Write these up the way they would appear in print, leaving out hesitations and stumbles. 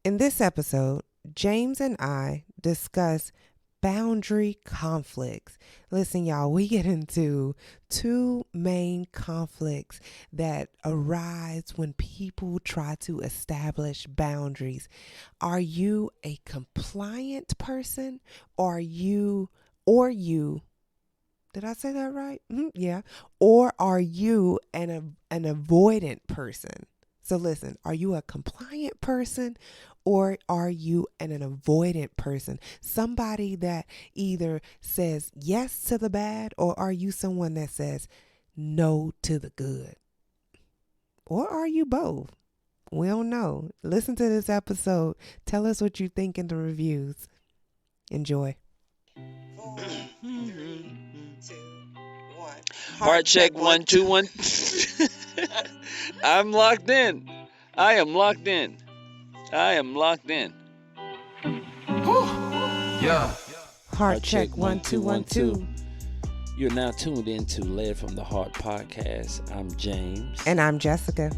In this episode, James and I discuss boundary conflicts. Listen, y'all, we get into two main conflicts that arise when people try to establish boundaries. Are you a compliant person or you did I say that right? Yeah. Or are you an avoidant person? So listen, are you a compliant person or are you an avoidant person? Somebody that either says yes to the bad, or are you someone that says no to the good? Or are you both? We don't know. Listen to this episode. Tell us what you think in the reviews. Enjoy. 4, 3, 2, 1. Heart check 1 2 1. I'm locked in. I am locked in. I am locked in. Yeah. Heart check 1 2 1 2. You're now tuned into Led from the Heart podcast. I'm James. And I'm Jessica.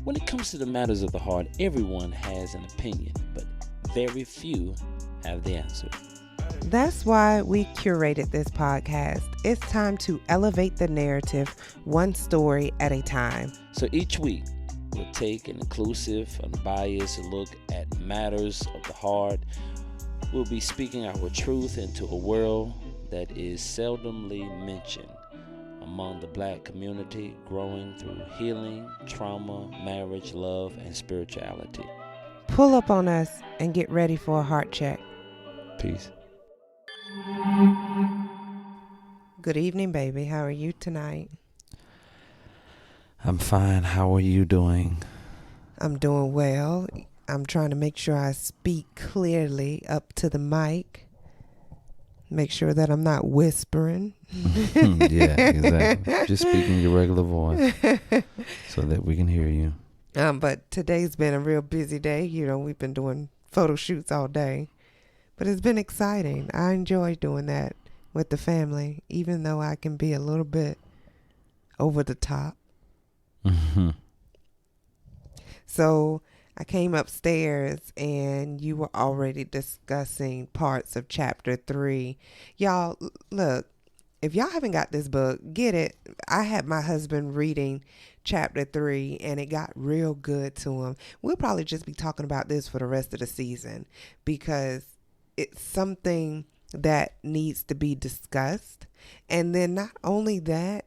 When it comes to the matters of the heart, everyone has an opinion, but very few have the answer. That's why we curated this podcast. It's time to elevate the narrative one story at a time. So each week, we'll take an inclusive, unbiased look at matters of the heart. We'll be speaking our truth into a world that is seldomly mentioned among the Black community, growing through healing, trauma, marriage, love, and spirituality. Pull up on us and get ready for a heart check. Peace. Good evening, baby. How are you tonight? I'm fine. How are you doing? I'm doing well. I'm trying to make sure I speak clearly up to the mic. Make sure that I'm not whispering. Yeah, exactly. Just speaking your regular voice so that we can hear you. But today's been a real busy day. You know, we've been doing photo shoots all day. But it's been exciting. I enjoy doing that with the family, even though I can be a little bit over the top. Mm-hmm. So I came upstairs and you were already discussing parts of chapter 3. Y'all, look, if y'all haven't got this book, get it. I had my husband reading chapter 3 and it got real good to him. We'll probably just be talking about this for the rest of the season because it's something that needs to be discussed. And then not only that,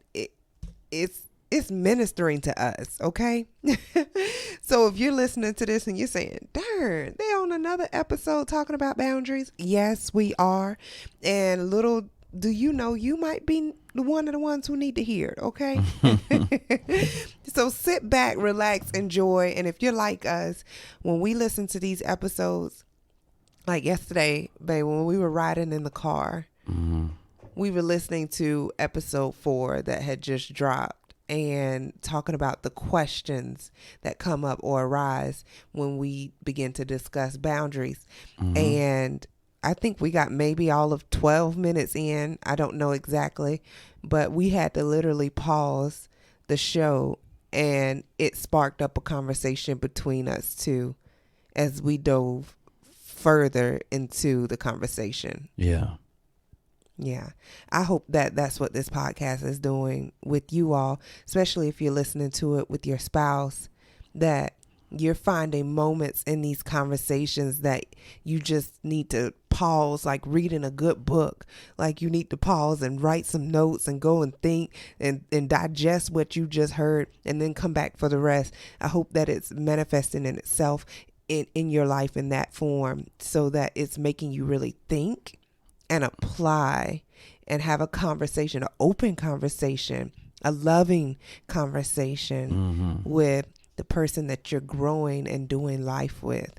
it's ministering to us, okay? So if you're listening to this and you're saying, darn, they on another episode talking about boundaries. Yes, we are. And little do you know, you might be one of the ones who need to hear it, okay? So sit back, relax, enjoy. And if you're like us, when we listen to these episodes, like yesterday, babe, when we were riding in the car, we were listening to episode 4 that had just dropped and talking about the questions that come up or arise when we begin to discuss boundaries. And I think we got maybe all of 12 minutes in. I don't know exactly, but we had to literally pause the show and it sparked up a conversation between us two as we dove further into the conversation. Yeah. Yeah. I hope that that's what this podcast is doing with you all, especially if you're listening to it with your spouse, that you're finding moments in these conversations that you just need to pause, like reading a good book. Like you need to pause and write some notes and go and think and digest what you just heard and then come back for the rest. I hope that it's manifesting in itself in your life in that form so that it's making you really think and apply and have a conversation, an open conversation, a loving conversation with the person that you're growing and doing life with.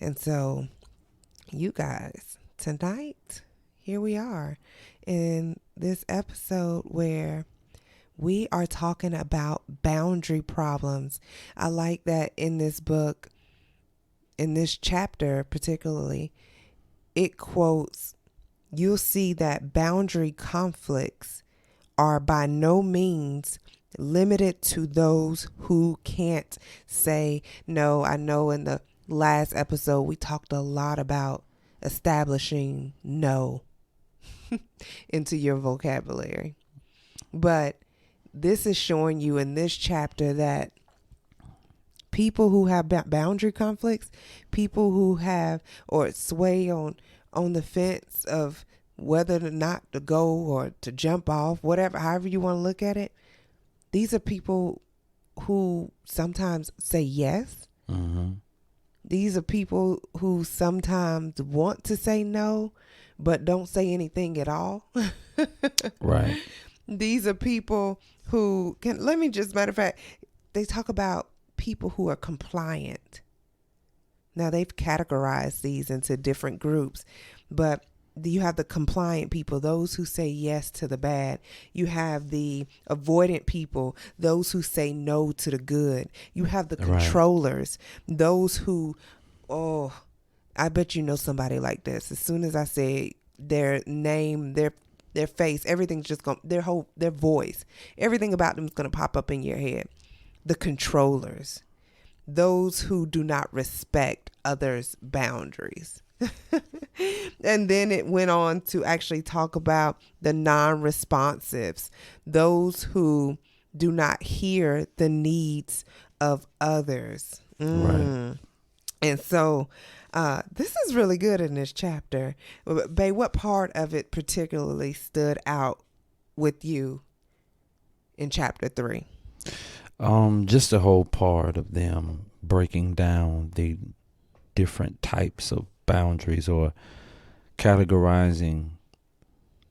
And so you guys, tonight, here we are in this episode where we are talking about boundary problems. I like that in this book, in this chapter particularly, it quotes, you'll see that boundary conflicts are by no means limited to those who can't say no. I know in the last episode, we talked a lot about establishing no into your vocabulary. But this is showing you in this chapter that people who have boundary conflicts, people who have or sway on the fence of whether or not to go or to jump off, whatever, however you want to look at it, these are people who sometimes say yes. Mm-hmm. These are people who sometimes want to say no, but don't say anything at all. Right. These are people who can, let me just, matter of fact, they talk about people who are compliant. Now they've categorized these into different groups, but you have the compliant people, those who say yes to the bad. You have the avoidant people, those who say no to the good. You have the controllers, those who, oh, I bet you know somebody like this. As soon as I say their name, their face, everything's just going, their voice, everything about them is going to pop up in your head. The controllers, those who do not respect others' boundaries. And then it went on to actually talk about the non-responsives, those who do not hear the needs of others. Right. And so this is really good in this chapter. Babe, what part of it particularly stood out with you in chapter 3? Just the whole part of them breaking down the different types of boundaries, or categorizing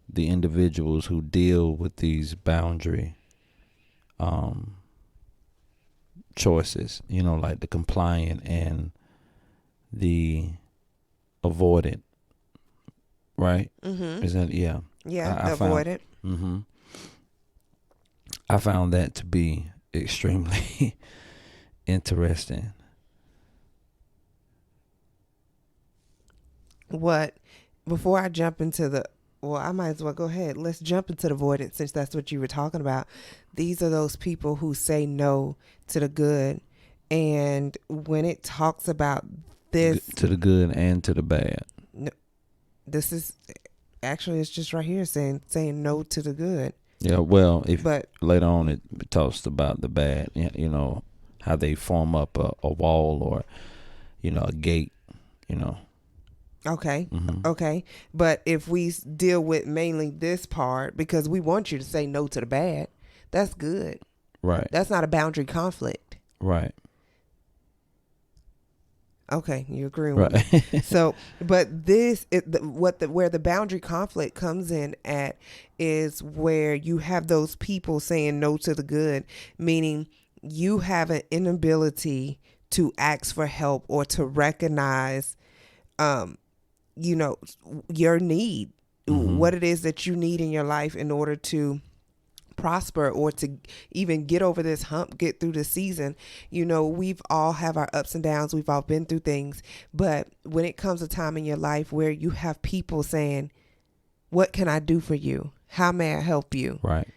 the individuals who deal with these boundary choices, like the compliant and the avoidant, right? Mm-hmm. Is that, yeah. Yeah, avoidant. Mm-hmm. I found that to be extremely interesting. What, before I jump into I might as well go ahead. Let's jump into the avoidance, since that's what you were talking about. These are those people who say no to the good. And when it talks about this, To the good and to the bad. no, this is actually, it's just right here saying no to the good. Yeah, well, But later on it talks about the bad, how they form up a wall or, a gate, okay. Mm-hmm. Okay. But if we deal with mainly this part, because we want you to say no to the bad, that's good. Right. That's not a boundary conflict. Right. Okay, you agree with me. So, but this, where the boundary conflict comes in at is where you have those people saying no to the good, meaning you have an inability to ask for help or to recognize, your need, Mm-hmm. what it is that you need in your life in order to prosper or to even get over this hump, get through the season. We've all have our ups and downs. We've all been through things. But when it comes a time in your life where you have people saying, what can I do for you? How may I help you? Right.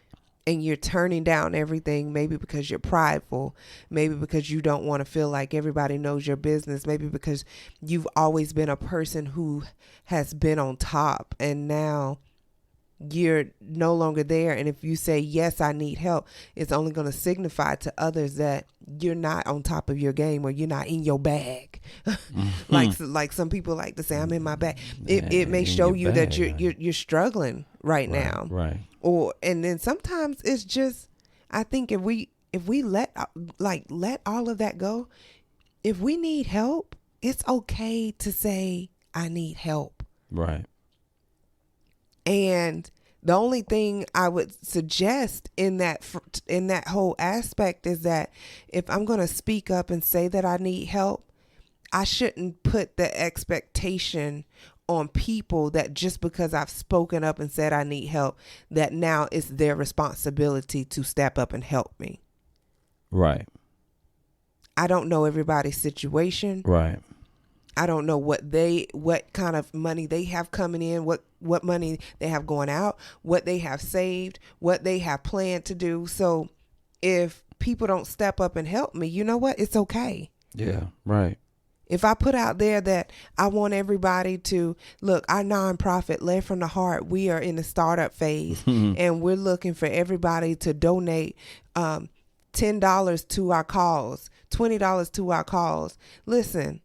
And you're turning down everything, maybe because you're prideful, maybe because you don't want to feel like everybody knows your business, maybe because you've always been a person who has been on top and now you're no longer there. And if you say, yes, I need help, it's only going to signify to others that you're not on top of your game or you're not in your bag. like some people like to say, I'm in my bag. It may show you that you're struggling right now. Right. And then sometimes it's just, I think if we let all of that go, if we need help, it's okay to say, I need help. Right. And the only thing I would suggest in that whole aspect is that if I'm going to speak up and say that I need help, I shouldn't put the expectation on people that just because I've spoken up and said I need help, that now it's their responsibility to step up and help me. Right. I don't know everybody's situation. Right. I don't know what kind of money they have coming in, what money they have going out, what they have saved, what they have planned to do. So if people don't step up and help me, you know what? It's okay. Yeah. Right. If I put out there that I want everybody to look, our nonprofit, Led from the Heart, we are in the startup phase and we're looking for everybody to donate $10 to our cause, $20 to our cause. Listen,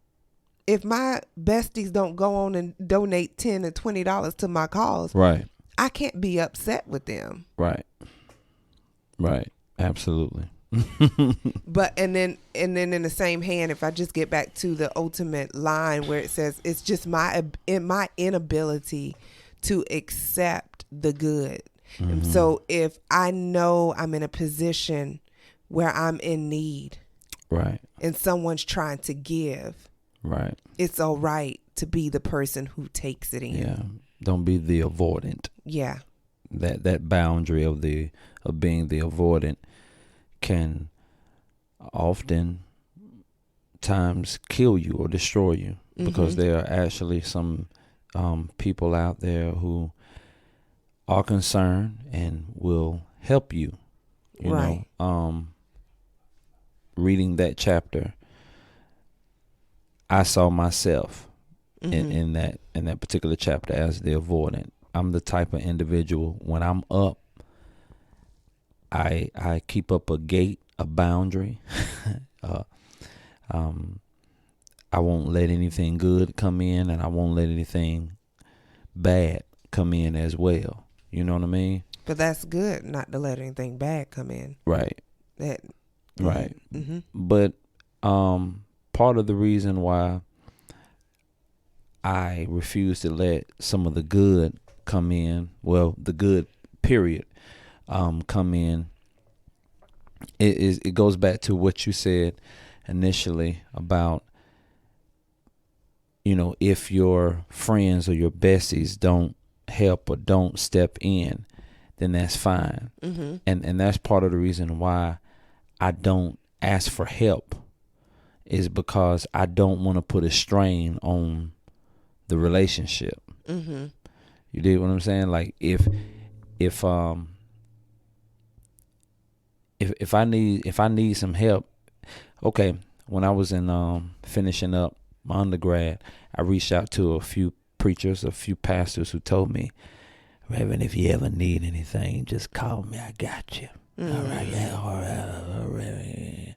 if my besties don't go on and donate $10 and $20 to my cause, Right. I can't be upset with them. Right. Right. Absolutely. But and then in the same hand, if I just get back to the ultimate line where it says it's just my inability to accept the good. And so if I know I'm in a position where I'm in need, Right. and someone's trying to give, Right. it's all right to be the person who takes it in. Yeah. Don't be the avoidant. Yeah. That boundary of being the avoidant can often times kill you or destroy you, because there are actually some people out there who are concerned and will help you. You Right. know, reading that chapter, I saw myself in that particular chapter as the avoidant. I'm the type of individual, when I'm up, I keep up a gate, a boundary. I won't let anything good come in, and I won't let anything bad come in as well. You know what I mean? But that's good, not to let anything bad come in. Right. That. Right. Mm-hmm. But part of the reason why I refuse to let some of the good come in, well, the good period, come in, it goes back to what you said initially about, you know, if your friends or your besties don't help or don't step in, then that's fine. Mm-hmm. And that's part of the reason why I don't ask for help, is because I don't want to put a strain on the relationship. Mm-hmm. You dig what I'm saying? Like if I need some help, okay. When I was in finishing up my undergrad, I reached out to a few preachers, a few pastors who told me, Reverend, if you ever need anything, just call me. I got you. Mm-hmm. All right, yeah, all right.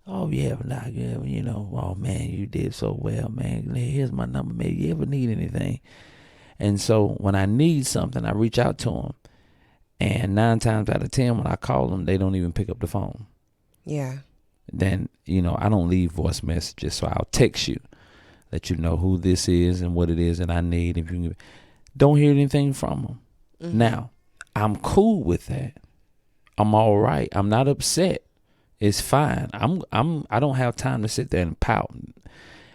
Oh yeah, not good. You know, oh man, you did so well, man. Here's my number, man. You ever need anything? And so when I need something, I reach out to them. And 9 times out of 10, when I call them, they don't even pick up the phone. Yeah. Then, you know, I don't leave voice messages, so I'll text you, let you know who this is and what it is that I need. If you don't hear anything from them. Mm-hmm. Now, I'm cool with that. I'm all right. I'm not upset. It's fine. I don't have time to sit there and pout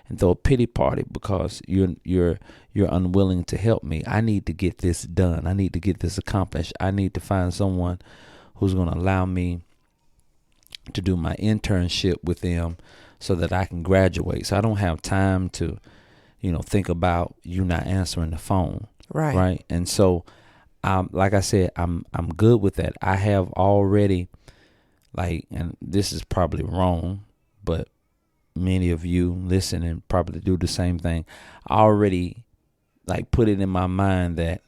and throw a pity party because you're unwilling to help me. I need to get this done. I need to get this accomplished. I need to find someone who's going to allow me to do my internship with them so that I can graduate. So I don't have time to, you know, think about you not answering the phone. Right. Right. And so, like I said, I'm good with that. I have already, like, and this is probably wrong, but many of you listening probably do the same thing. I already, like, put it in my mind that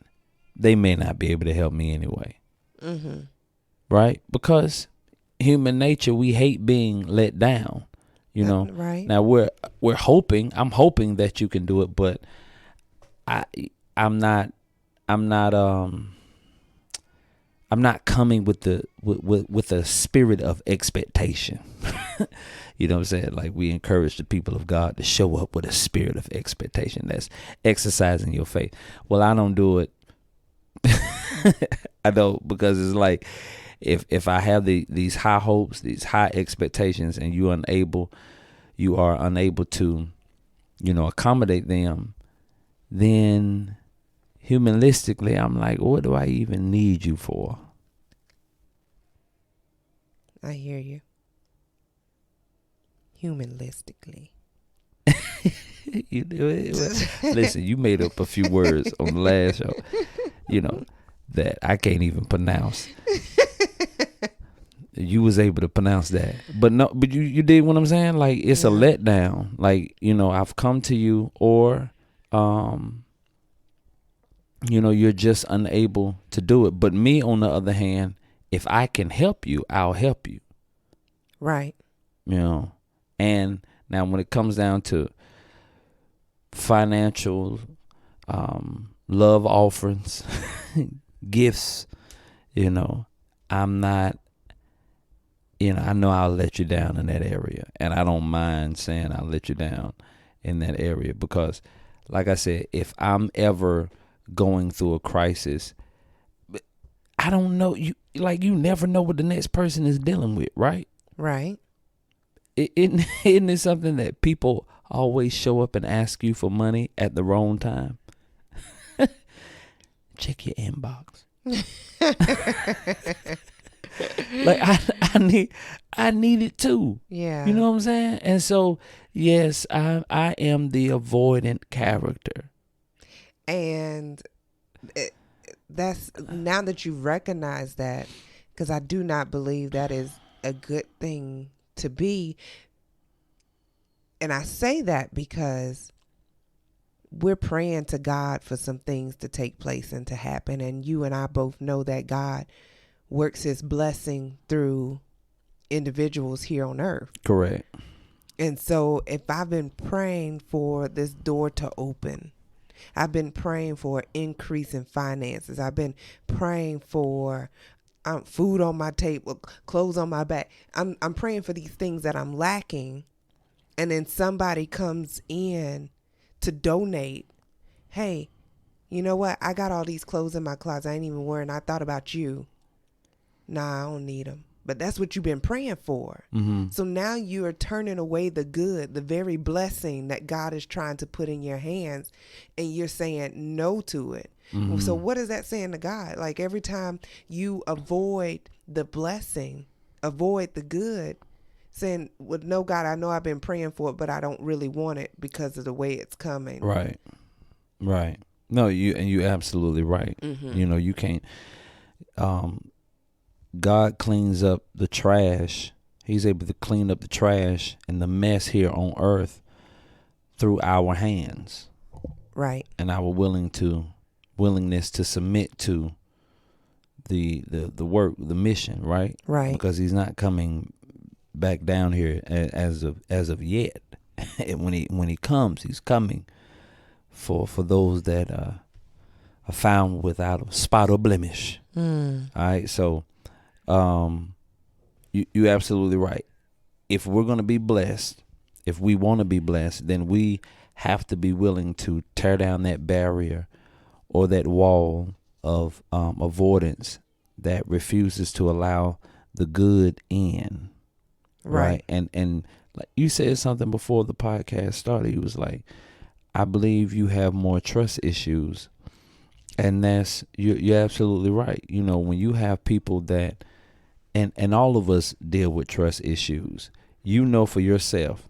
they may not be able to help me anyway. Mm-hmm. Right? Because human nature, we hate being let down. You know. Right. Now we're hoping. I'm hoping that you can do it, but I'm not coming with the spirit of expectation. You know what I'm saying? Like, we encourage the people of God to show up with a spirit of expectation. That's exercising your faith. Well, I don't do it. I don't, because it's like, if I have these high hopes, these high expectations, and you are unable to, you know, accommodate them, then humanistically, I'm like, what do I even need you for? I hear you. Humanistically. You do it. Listen, you made up a few words on the last show, you know, that I can't even pronounce. You was able to pronounce that. But no, but you did what I'm saying? Like, it's a Yeah. letdown. Like, I've come to you, or you're just unable to do it. But me, on the other hand, if I can help you, I'll help you. Right. And now when it comes down to financial, love offerings, gifts, I'm not, I know I'll let you down in that area, and I don't mind saying I'll let you down in that area, because like I said, if I'm ever going through a crisis, I don't know, you never know what the next person is dealing with, right? Right. Isn't it something that people always show up and ask you for money at the wrong time? Check your inbox. Like, I need it too. Yeah. You know what I'm saying? And so, yes, I am the avoidant character. And that's, now that you recognize that, because I do not believe that is a good thing to be. And I say that because we're praying to God for some things to take place and to happen. And you and I both know that God works his blessing through individuals here on earth. Correct. And so if I've been praying for this door to open, I've been praying for increase in finances, I've been praying for food on my table, clothes on my back, I'm praying for these things that I'm lacking, and then somebody comes in to donate. Hey, you know what? I got all these clothes in my closet I ain't even wearing. I thought about you. Nah, I don't need them. But that's what you've been praying for. Mm-hmm. So now you are turning away the good, the very blessing that God is trying to put in your hands, and you're saying no to it. Mm-hmm. So what is that saying to God? Like, every time you avoid the blessing, avoid the good, saying, well, no, God, I know I've been praying for it, but I don't really want it because of the way it's coming. Right. No, you're absolutely right. Mm-hmm. You can't. God cleans up the trash. He's able to clean up the trash and the mess here on earth through our hands. Right. And our willingness to submit to the work, the mission, right? Right. Because he's not coming back down here as of yet. And when he comes, he's coming for those that are found without a spot or blemish. All right, so you're absolutely right. If we're going to be blessed, if we want to be blessed, then we have to be willing to tear down that barrier or that wall of avoidance that refuses to allow the good in. Right. And like you said something before the podcast started. You was like, I believe you have more trust issues. And that's, you're absolutely right. When you have people that, and all of us deal with trust issues, for yourself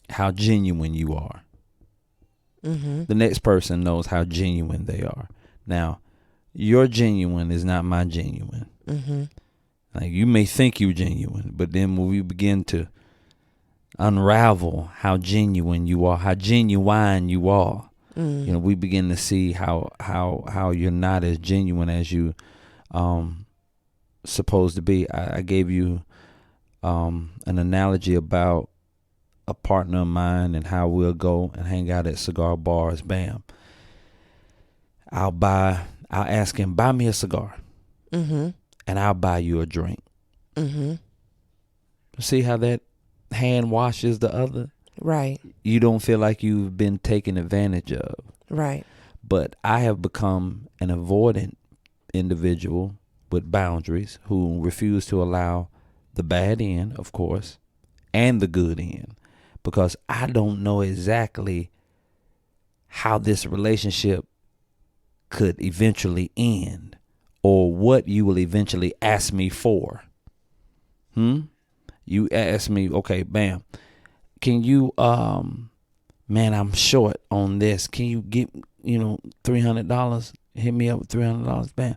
how genuine you are. Mm-hmm. The next person knows how genuine they are. Now, your genuine is not my genuine. Mm-hmm. Like, you may think you're genuine, but then when we begin to unravel how genuine you are, how genuine you are, we begin to see how you're not as genuine as you supposed to be. I gave you an analogy about a partner of mine and how we'll go and hang out at cigar bars. Bam. I'll ask him, buy me a cigar. Mm-hmm. And I'll buy you a drink. Mm-hmm. See how that hand washes the other? Right. You don't feel like you've been taken advantage of. Right. But I have become an avoidant individual with boundaries who refuse to allow the bad in, of course, and the good in, because I don't know exactly how this relationship could eventually end or what you will eventually ask me for. You ask me, okay, bam, can you, man, I'm short on this. Can you get, $300? Hit me up with $300, bam.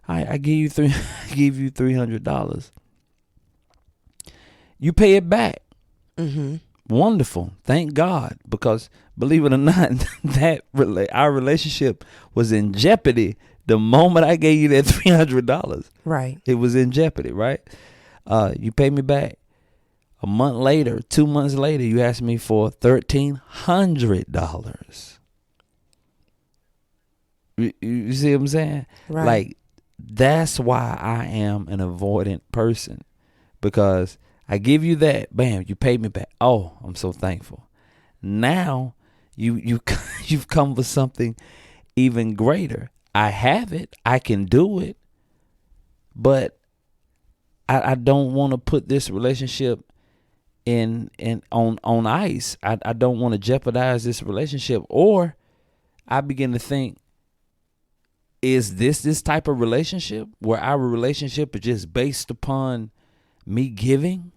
I give you three, I give you $300. You pay it back. Mm-hmm. Wonderful. Thank God, because believe it or not, our relationship was in jeopardy the moment I gave you that $300. Right. It was in jeopardy, right? You pay me back. A month later, 2 months later, you asked me for $1,300. You see what I'm saying? Right. Like, that's why I am an avoidant person, because I give you that, bam, you pay me back. Oh, I'm so thankful. Now you've come for something even greater. I have it, I can do it, but I don't want to put this relationship on ice. I don't want to jeopardize this relationship. Or I begin to think, is this type of relationship where our relationship is just based upon me giving?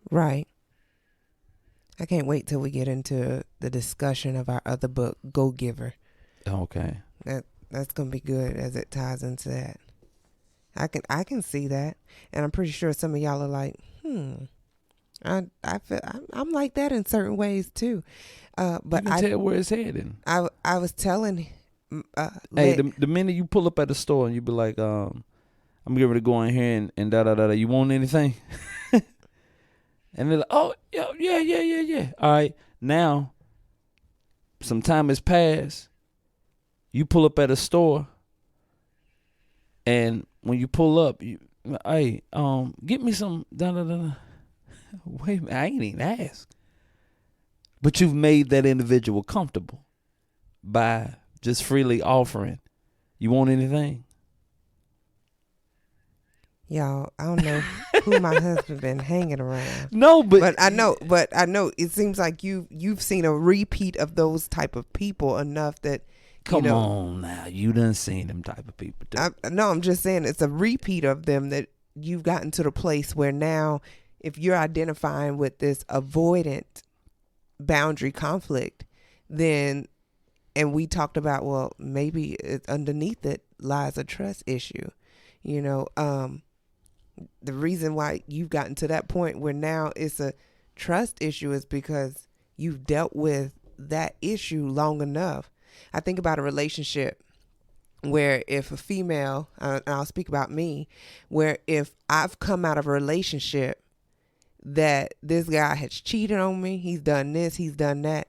Right. I can't wait till we get into the discussion of our other book, Go Giver. Okay. That's gonna be good as it ties into that. I can see that, and I'm pretty sure some of y'all are like, I feel I'm like that in certain ways too. But you can tell where it's heading. I was telling. Hey, the minute you pull up at the store and you be like, I'm getting ready to go in here and da da da da. You want anything? And they're like, oh yeah. All right, now some time has passed. You pull up at a store, and when you pull up, hey, get me some da da da. Wait a minute, I ain't even asked. But you've made that individual comfortable by just freely offering. You want anything? Y'all, I don't know who my husband been hanging around. No, but I know it seems like you've seen a repeat of those type of people enough that come on now, you done seen them type of people too. No, I'm just saying it's a repeat of them that you've gotten to the place where now, if you're identifying with this avoidant boundary conflict, then, and we talked about, well, maybe underneath it lies a trust issue. The reason why you've gotten to that point where now it's a trust issue is because you've dealt with that issue long enough. I think about a relationship where if a female, and I'll speak about me, where if I've come out of a relationship that this guy has cheated on me, he's done this, he's done that,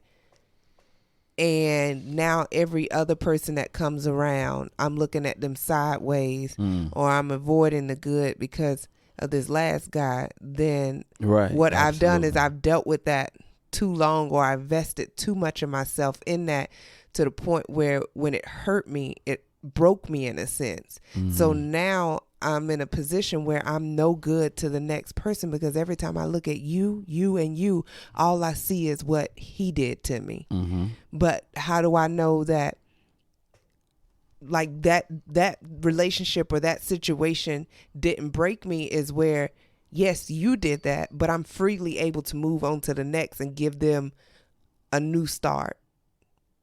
and now every other person that comes around, I'm looking at them sideways, or I'm avoiding the good because of this last guy, then what I've done is I've dealt with that too long, or I've vested too much of myself in that to the point where when it hurt me, it broke me in a sense. So now I'm in a position where I'm no good to the next person, because every time I look at you, all I see is what he did to me. But how do I know that, like, that relationship or that situation didn't break me? Is where, yes, you did that, but I'm freely able to move on to the next and give them a new start,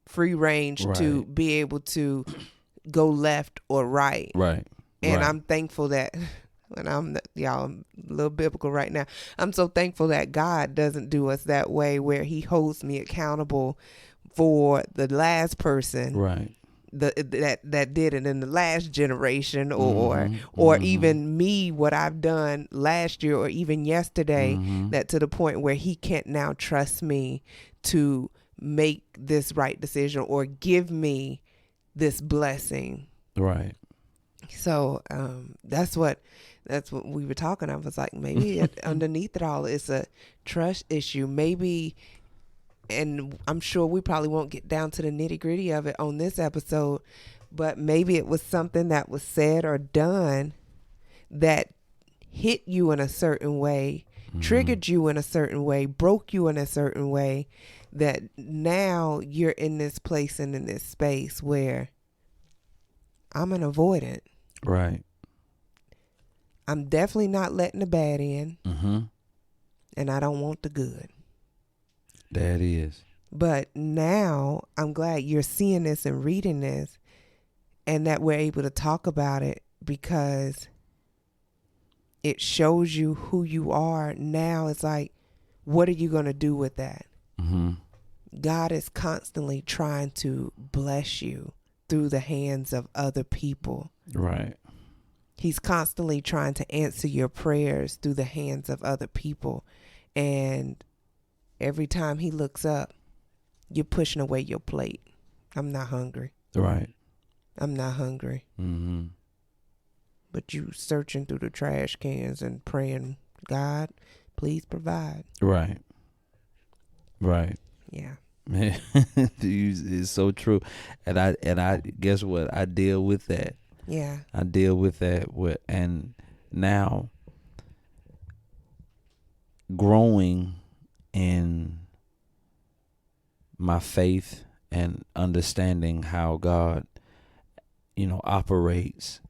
free range to be able to go left or right. And I'm thankful that, and I'm a little biblical right now, I'm so thankful that God doesn't do us that way, where he holds me accountable for the last person that did it in the last generation, or even me, what I've done last year or even yesterday, that to the point where he can't now trust me to make this right decision or give me this blessing. So that's what we were talking. I was like, maybe underneath it all, it's a trust issue. Maybe, and I'm sure we probably won't get down to the nitty gritty of it on this episode, but maybe it was something that was said or done that hit you in a certain way, triggered you in a certain way, broke you in a certain way, that now you're in this place and in this space where I'm an avoidant. I'm definitely not letting the bad in. And I don't want the good. That is. But now I'm glad you're seeing this and reading this, and that we're able to talk about it, because it shows you who you are. Now it's like, what are you going to do with that? Mm-hmm. God is constantly trying to bless you through the hands of other people. Right. He's constantly trying to answer your prayers through the hands of other people. And every time he looks up, you're pushing away your plate. I'm not hungry. Right. I'm not hungry. Mm-hmm. But you searching through the trash cans and praying, God, please provide. Right. Right. Yeah. Man, it's so true. And I guess what? I deal with that. Yeah. I deal with that and now growing in my faith and understanding how God, operates.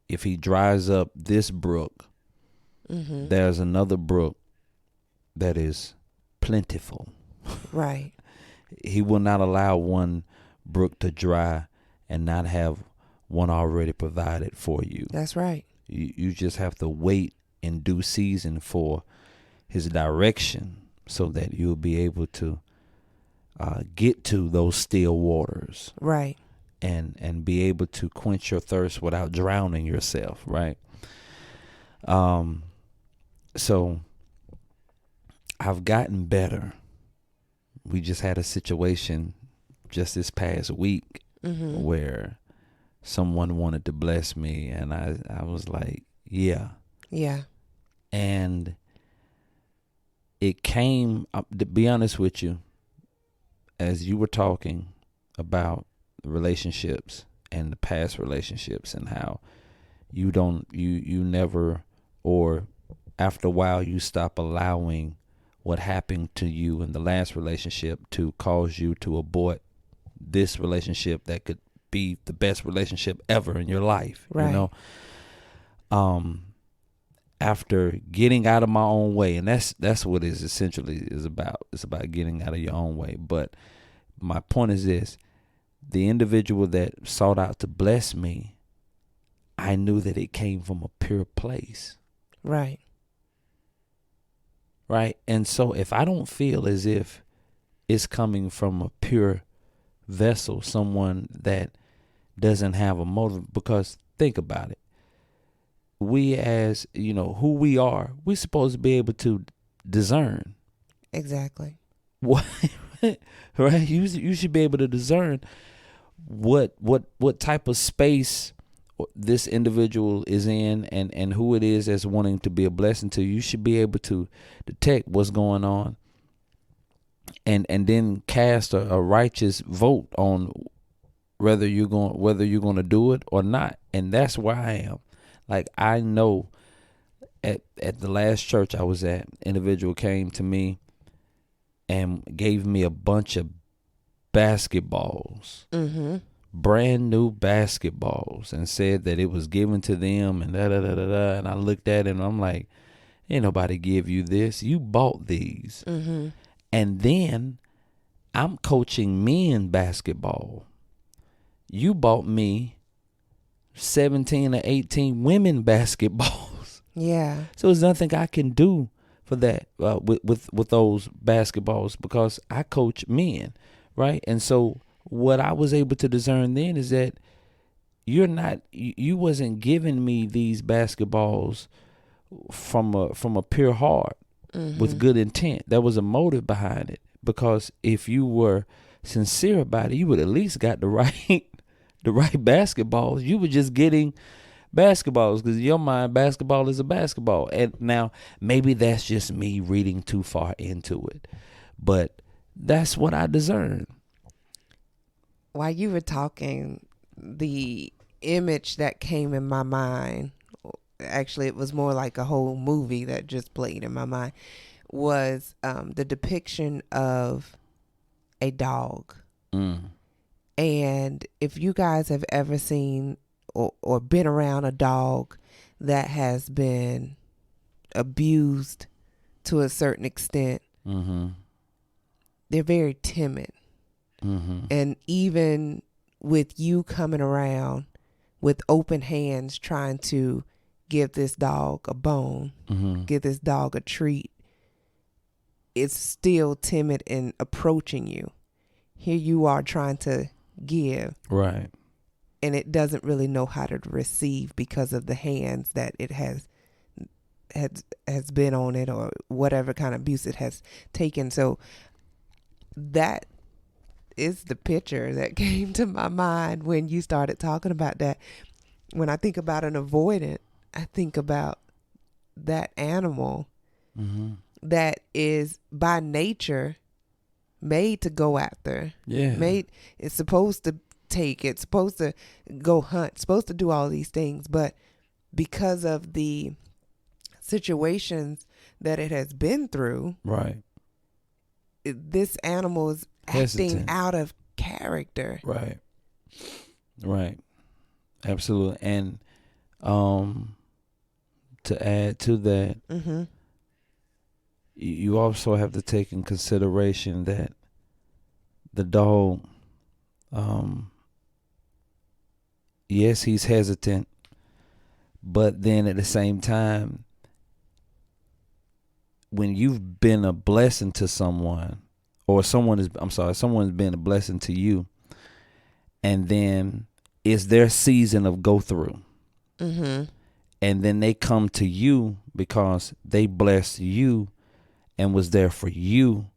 If he dries up this brook, Mm-hmm. there's another brook that is plentiful. Right. He will not allow one brook to dry and not have one already provided for you. That's right. You just have to wait in due season for his direction so that you'll be able to get to those still waters. Right. And be able to quench your thirst without drowning yourself, right? So I've gotten better. We just had a situation just this past week Mm-hmm. where someone wanted to bless me, and I was like, yeah. Yeah. And it came, to be honest with you, as you were talking about relationships and the past relationships and how you never, or after a while you stop allowing what happened to you in the last relationship to cause you to abort this relationship that could be the best relationship ever in your life. Right. After getting out of my own way, and that's what it essentially is about. It's about getting out of your own way. But my point is this: the individual that sought out to bless me, I knew that it came from a pure place. Right. Right. And so if I don't feel as if it's coming from a pure vessel, someone that doesn't have a motive, because think about it. We as, who we are, we're supposed to be able to discern. Exactly. What, right? You should be able to discern what type of space this individual is in and who it is that's wanting to be a blessing to you. You should be able to detect what's going on and then cast a righteous vote on whether you're going to do it or not. And that's where I am. Like, I know at the last church I was at, individual came to me and gave me a bunch of basketballs. Mm-hmm. Brand new basketballs, and said that it was given to them and da. And I looked at it and I'm like, ain't nobody give you this. You bought these. Mm-hmm. And then I'm coaching men basketball. You bought me 17 or 18 women basketballs. Yeah. So there's nothing I can do for that with those basketballs because I coach men, right? And so what I was able to discern then is that you wasn't giving me these basketballs from a pure heart with good intent. There was a motive behind it, because if you were sincere about it, you would at least got the right basketballs. You were just getting basketballs because in your mind basketball is a basketball. And now maybe that's just me reading too far into it, but that's what I discern. While you were talking, the image that came in my mind, actually it was more like a whole movie that just played in my mind, was the depiction of a dog. And if you guys have ever seen or been around a dog that has been abused to a certain extent, they're very timid. And even with you coming around, with open hands trying to give this dog a bone, give this dog a treat, it's still timid in approaching you. Here you are trying to give. Right. And it doesn't really know how to receive because of the hands that it has been on it, or whatever kind of abuse it has taken. So that is the picture that came to my mind when you started talking about that. When I think about an avoidant, I think about that animal that is by nature made to go after. Yeah. It's supposed to take, it's supposed to go hunt, supposed to do all these things, but because of the situations that it has been through, Right. This animal is Hesitant. acting out of character. Right. Right. Absolutely. And to add to that, you also have to take in consideration that the dog, yes, he's hesitant, but then at the same time, when you've been a blessing to someone, or someone's been a blessing to you, and then it's their season of go through. And then they come to you because they blessed you and was there for you.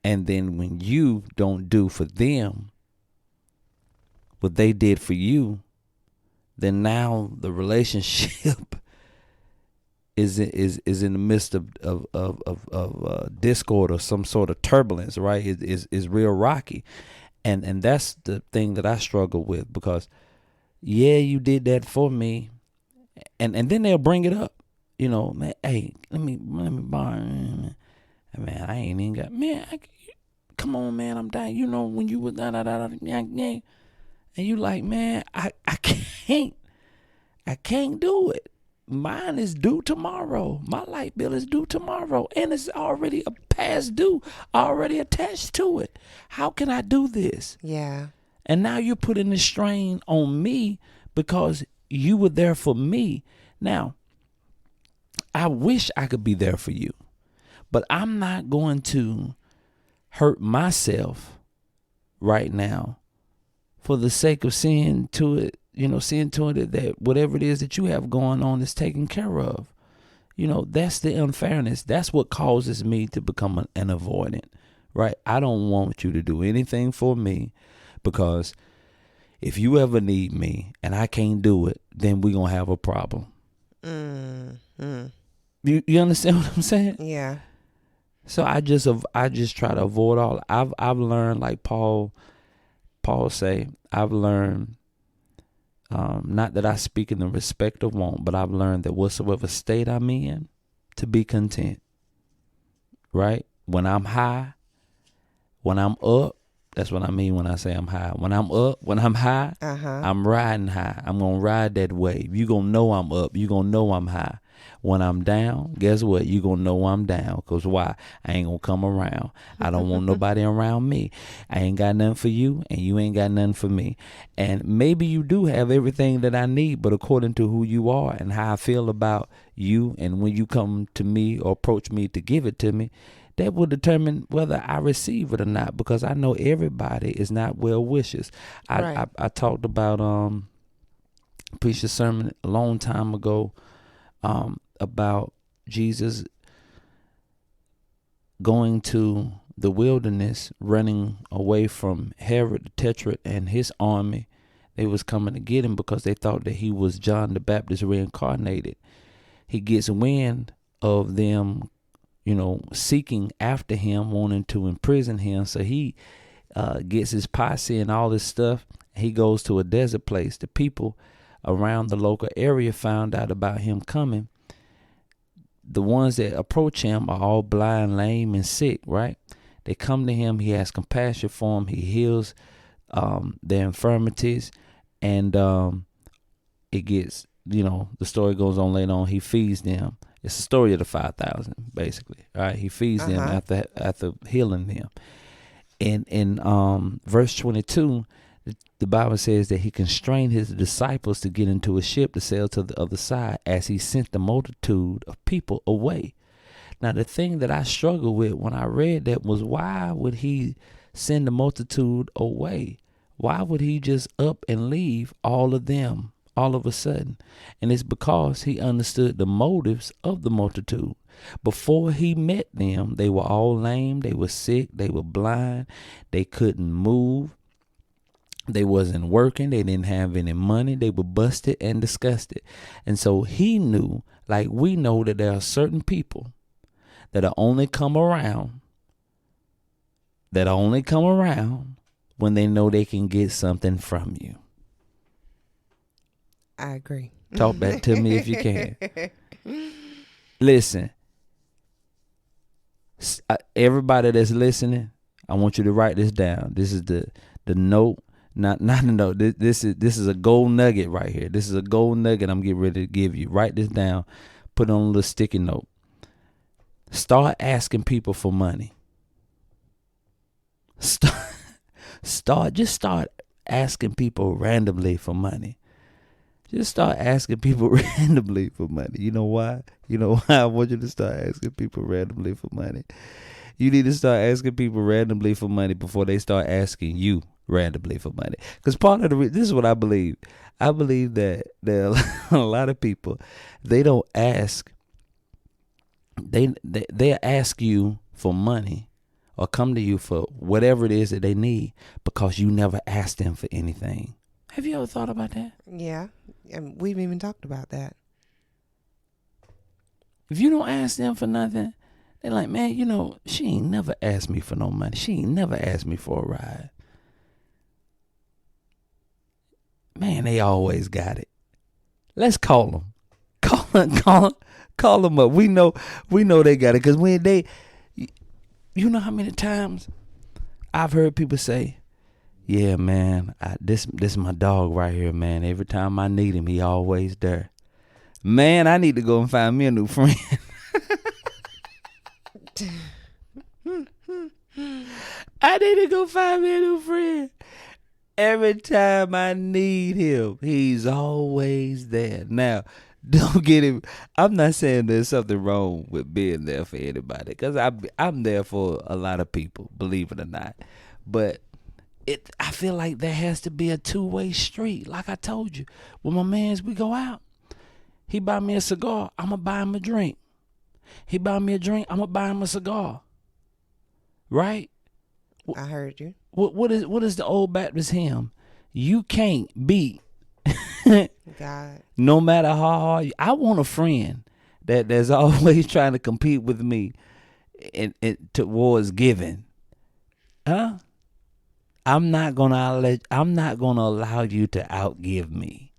And then when you don't do for them what they did for you, then now the relationship is in the midst of discord or some sort of turbulence, right? It is real rocky. And that's the thing that I struggle with, because yeah, you did that for me. And then they'll bring it up, man, hey, let me borrow, man, I ain't even got, man, come on, man, I'm dying. When you was and you like, man, I can't do it. Mine is due tomorrow. My light bill is due tomorrow, and it's already a past due, already attached to it. How can I do this? Yeah. And now you're putting the strain on me because you were there for me. Now, I wish I could be there for you, but I'm not going to hurt myself right now for the sake of seeing to it that whatever it is that you have going on is taken care of. That's the unfairness. That's what causes me to become an avoidant, right? I don't want you to do anything for me, because if you ever need me and I can't do it, then we're going to have a problem. You understand what I'm saying? Yeah. So I just try to avoid all. I've learned, like Paul say, I've learned, not that I speak in the respect of want, but I've learned that whatsoever state I'm in, to be content. Right? When I'm high, when I'm up, that's what I mean when I say I'm high. When I'm up, when I'm high, I'm riding high. I'm going to ride that wave. You going to know I'm up. You going to know I'm high. When I'm down, guess what? You going to know I'm down. Because why? I ain't going to come around. I don't want nobody around me. I ain't got nothing for you, and you ain't got nothing for me. And maybe you do have everything that I need, but according to who you are and how I feel about you, and when you come to me or approach me to give it to me, that will determine whether I receive it or not, because I know everybody is not well wishes. I talked about preached a sermon a long time ago about Jesus going to the wilderness, running away from Herod the Tetrarch and his army. They was coming to get him because they thought that he was John the Baptist reincarnated. He gets wind of them seeking after him, wanting to imprison him. So he gets his posse and all this stuff. He goes to a desert place. The people around the local area found out about him coming. The ones that approach him are all blind, lame, and sick, right? They come to him. He has compassion for them. He heals their infirmities. And it gets, the story goes on later on. He feeds them. It's the story of the 5,000, basically. All right, he feeds them after healing them. In verse 22, The Bible says that he constrained his disciples to get into a ship to sail to the other side as he sent the multitude of people away. Now, the thing that I struggled with when I read that was, why would he send the multitude away? Why would he just up and leave all of them all of a sudden? And it's because he understood the motives of the multitude. Before he met them, they were all lame, they were sick, they were blind, they couldn't move. They wasn't working. They didn't have any money. They were busted and disgusted. And so he knew, like we know, that there are certain people that only come around when they know they can get something from you. I agree. Talk back to me if you can. Listen, everybody that's listening, I want you to write this down. This is the note. Not a note. This is a gold nugget right here. This is a gold nugget I'm getting ready to give you. Write this down. Put it on a little sticky note. Start asking people for money. Start asking people randomly for money. Just start asking people randomly for money. You know why? I want you to start asking people randomly for money. You need to start asking people randomly for money before they start asking you randomly for money. Because part of this is what I believe. I believe that there are a lot of people, they don't ask. They ask you for money or come to you for whatever it is that they need because you never asked them for anything. Have you ever thought about that? Yeah, and we've even talked about that. If you don't ask them for nothing, they're like, man, she ain't never asked me for no money. She ain't never asked me for a ride. Man, they always got it. Let's call them. Call them up. We know they got it, because when you know how many times I've heard people say, yeah, man, this is my dog right here, man. Every time I need him, he always there. Man, I need to go and find me a new friend. I need to go find me a new friend. Every time I need him, he's always there. Now, don't get him. I'm not saying there's something wrong with being there for anybody, because I'm there for a lot of people, believe it or not. But I feel like there has to be a two-way street. Like I told you, when my mans, we go out, he buy me a cigar, I'm going to buy him a drink. He buy me a drink, I'm going to buy him a cigar. Right? I heard you. What is the old Baptist hymn? You can't beat God. no matter how hard I want a friend that's always trying to compete with me and towards giving. Huh? I'm not gonna allow you to outgive me.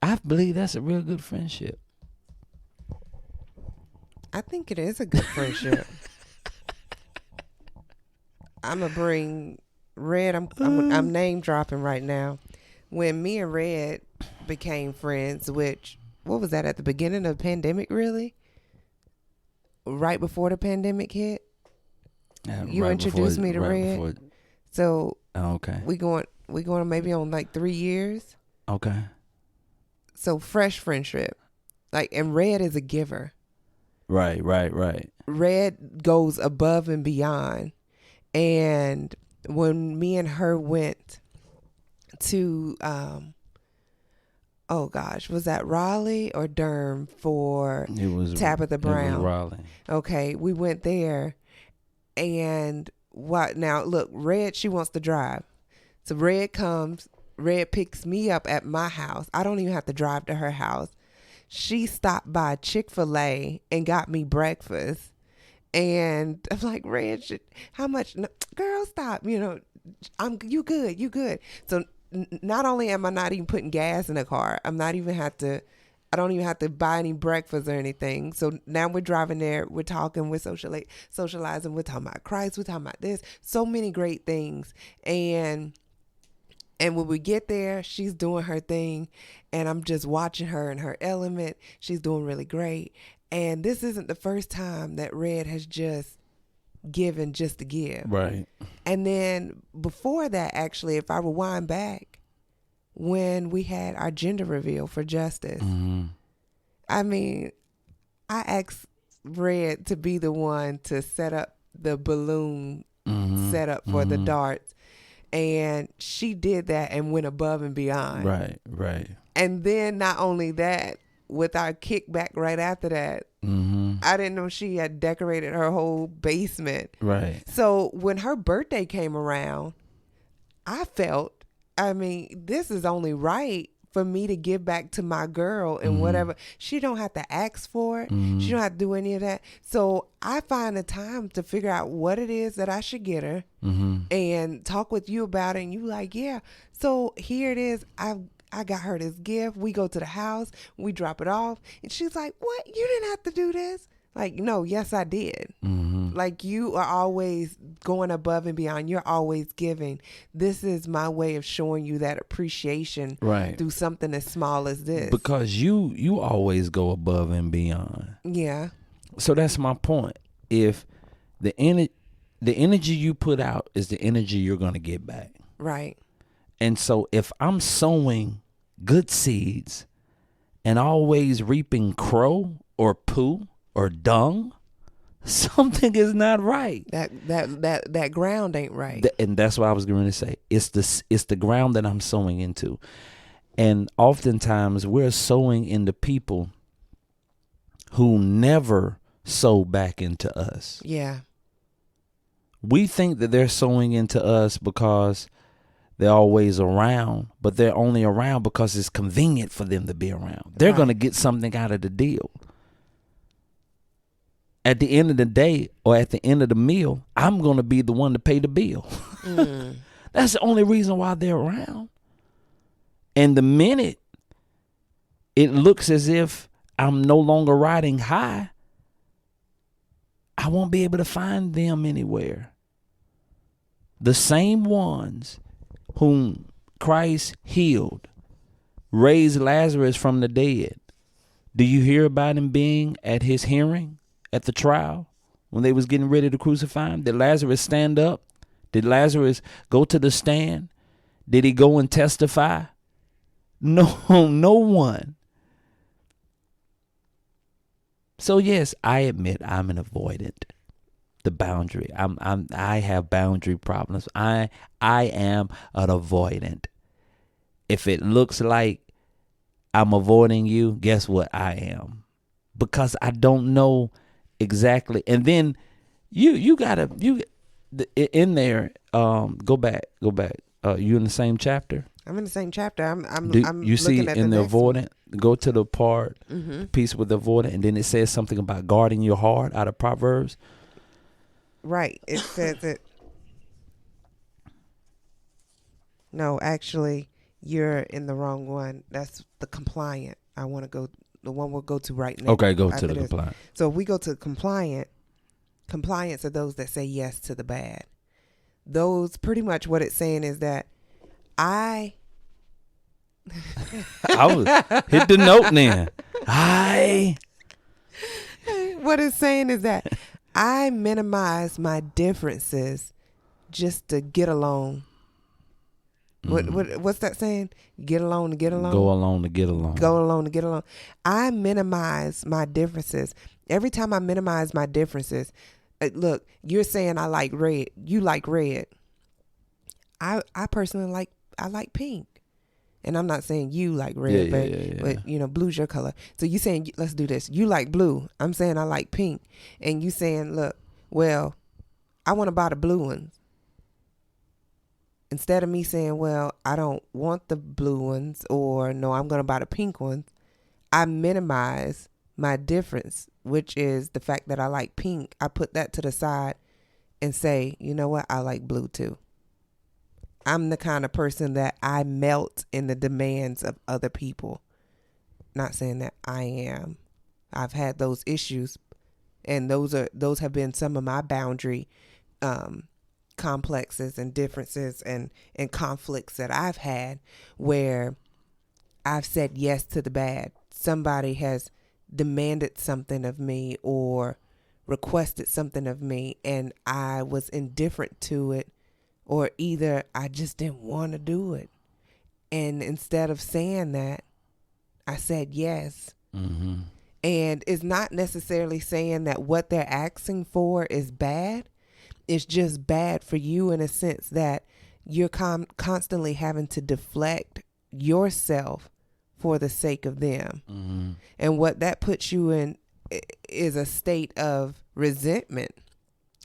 I believe that's a real good friendship. I think it is a good friendship. I'm gonna bring Red. I'm name dropping right now. When me and Red became friends, which, what was that, at the beginning of the pandemic? Really? Right before the pandemic hit. You right introduced me to Red. So okay, we going maybe on like 3 years. Okay. So fresh friendship, like, and Red is a giver. Right. Red goes above and beyond. And when me and her went to, oh gosh, was that Raleigh or Durham for Tabitha Brown? It was Raleigh. Okay, we went there, and now look, Red, she wants to drive. So Red picks me up at my house. I don't even have to drive to her house. She stopped by Chick-fil-A and got me breakfast. And I'm like, Red, how much? No, girl, stop. You good. So not only am I not even putting gas in the car, I don't even have to buy any breakfast or anything. So now we're driving there, we're talking, we're socializing, we're talking about Christ, we're talking about this, so many great things. And when we get there, she's doing her thing, and I'm just watching her in her element. She's doing really great. And this isn't the first time that Red has just giving just to give. Right. And then before that, actually, if I rewind back, when we had our gender reveal for Justice, I mean, I asked Red to be the one to set up the balloon setup for the darts. And she did that and went above and beyond. Right, right. And then not only that, with our kickback right after that, I didn't know she had decorated her whole basement. Right. So when her birthday came around, I felt, I mean, this is only right for me to give back to my girl and whatever. She don't have to ask for it. She don't have to do any of that. So I find the time to figure out what it is that I should get her and talk with you about it. And you like, yeah. So here it is. I got her this gift. We go to the house. We drop it off. And she's like, what? You didn't have to do this. Like, no, yes, I did. Like, you are always going above and beyond. You're always giving. This is my way of showing you that appreciation through something as small as this. Because you always go above and beyond. Yeah. So that's my point. If the energy you put out is the energy you're going to get back. Right. And so if I'm sowing good seeds and always reaping crow or poo or dung, something is not right. That ground ain't right. And that's what I was going to say. It's the ground that I'm sowing into. And oftentimes we're sowing into people who never sow back into us. Yeah. We think that they're sowing into us because they're always around, but they're only around because it's convenient for them to be around. They're going to get something out of the deal. At the end of the day, or at the end of the meal, I'm going to be the one to pay the bill. That's the only reason why they're around. And the minute it looks as if I'm no longer riding high, I won't be able to find them anywhere. The same ones whom Christ healed, raised Lazarus from the dead. Do you hear about him being at his hearing at the trial when they was getting ready to crucify him? Did Lazarus stand up? Did Lazarus go to the stand? Did he go and testify? No, no one. So yes, I admit I'm an avoidant. The boundary. I have boundary problems. I am an avoidant. If it looks like I'm avoiding you, guess what I am? Because I don't know exactly. And then you gotta in there. Go back. You in the same chapter? I'm in the same chapter. I'm you see looking at in the next one. avoidant. Go to the part piece with the avoidant, and then it says something about guarding your heart out of Proverbs. Right. It says it. No, actually, you're in the wrong one. That's the compliant. I want to go. The one we'll go to right now. Okay, go to the compliant. So if we go to compliance are those that say yes to the bad. Those pretty much what it's saying is that I was hit the note then. What it's saying is that I minimize my differences just to get along. What's that saying? Get along to get along? Go along to get along. Go along to get along. I minimize my differences. Every time I minimize my differences, look, you're saying I like red. You like red. I personally like pink. And I'm not saying you like red, but blue's your color. So you saying, let's do this. You like blue. I'm saying I like pink. And you saying, look, well, I want to buy the blue ones. Instead of me saying, well, I don't want the blue ones, or no, I'm going to buy the pink ones, I minimize my difference, which is the fact that I like pink. I put that to the side and say, you know what? I like blue too. I'm the kind of person that I melt in the demands of other people. Not saying that I am. I've had those issues, and those have been some of my boundary complexes and differences and conflicts that I've had, where I've said yes to the bad. Somebody has demanded something of me or requested something of me and I was indifferent to it, or either I just didn't want to do it. And instead of saying that, I said yes. Mm-hmm. And it's not necessarily saying that what they're asking for is bad. It's just bad for you in a sense that you're constantly having to deflect yourself for the sake of them. Mm-hmm. And what that puts you in is a state of resentment.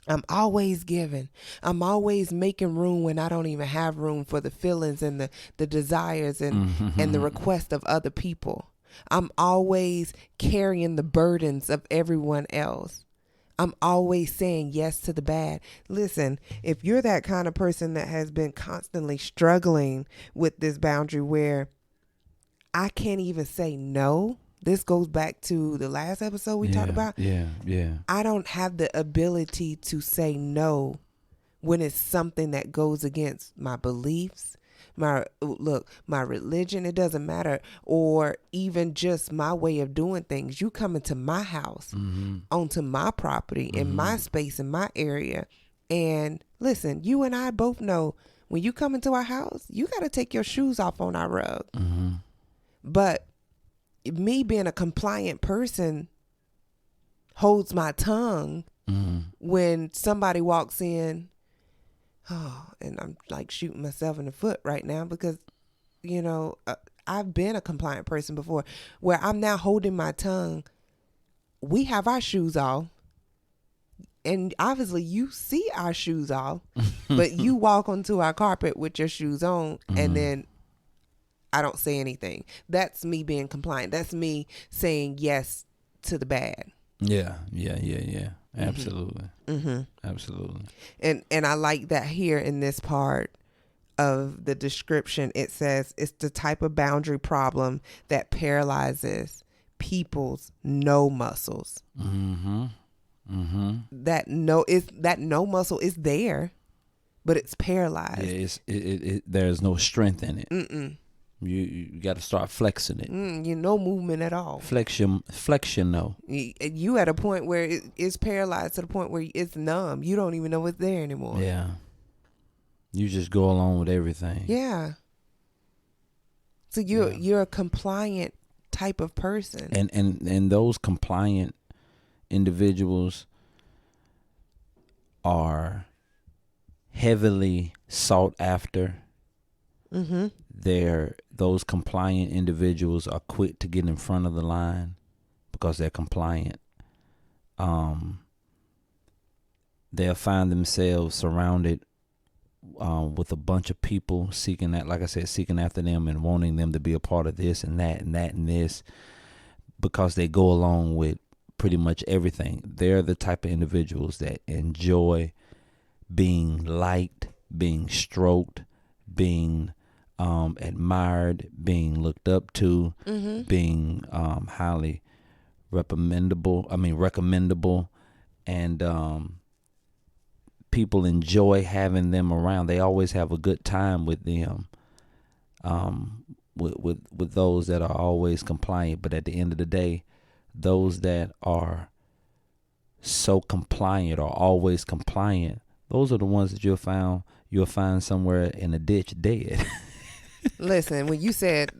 I'm always giving. I'm always making room when I don't even have room for the feelings and the desires and the request of other people. I'm always carrying the burdens of everyone else. I'm always saying yes to the bad. Listen, if you're that kind of person that has been constantly struggling with this boundary where I can't even say no, this goes back to the last episode we talked about. Yeah. I don't have the ability to say no when it's something that goes against my beliefs, my religion, it doesn't matter, or even just my way of doing things. You come into my house, onto my property, in my space, in my area. And listen, you and I both know when you come into our house, you got to take your shoes off on our rug. But me being a compliant person holds my tongue when somebody walks in. Oh, and I'm like shooting myself in the foot right now because, I've been a compliant person before where I'm now holding my tongue. We have our shoes off. And obviously you see our shoes off, but you walk onto our carpet with your shoes on and then I don't say anything. That's me being compliant. That's me saying yes to the bad. Yeah. Absolutely. Absolutely. And I like that here in this part of the description, it says it's the type of boundary problem that paralyzes people's no muscles. That no muscle is there, but it's paralyzed. Yeah, there's no strength in it. You got to start flexing it. No movement at all. Flexion, no. You at a point where it's paralyzed to the point where it's numb. You don't even know it's there anymore. Yeah. You just go along with everything. Yeah. So you're a compliant type of person. And those compliant individuals are heavily sought after. Those compliant individuals are quick to get in front of the line because they're compliant. They'll find themselves surrounded with a bunch of people seeking after them and wanting them to be a part of this and that and that and this, because they go along with pretty much everything. They're the type of individuals that enjoy being liked, being stroked, being admired, being looked up to, being highly recommendable, and people enjoy having them around. They always have a good time with them, with those that are always compliant. But at the end of the day, those that are so compliant or always compliant, those are the ones that you'll find somewhere in a ditch dead. Listen, when you said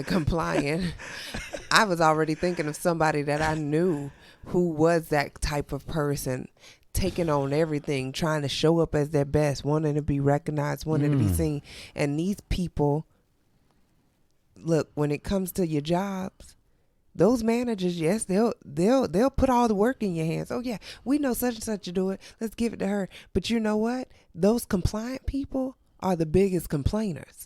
compliant, I was already thinking of somebody that I knew who was that type of person, taking on everything, trying to show up as their best, wanting to be recognized, wanting to be seen. And these people, look, when it comes to your jobs, those managers, yes, they'll put all the work in your hands. Oh yeah, we know such and such to do it. Let's give it to her. But you know what? Those compliant people are the biggest complainers.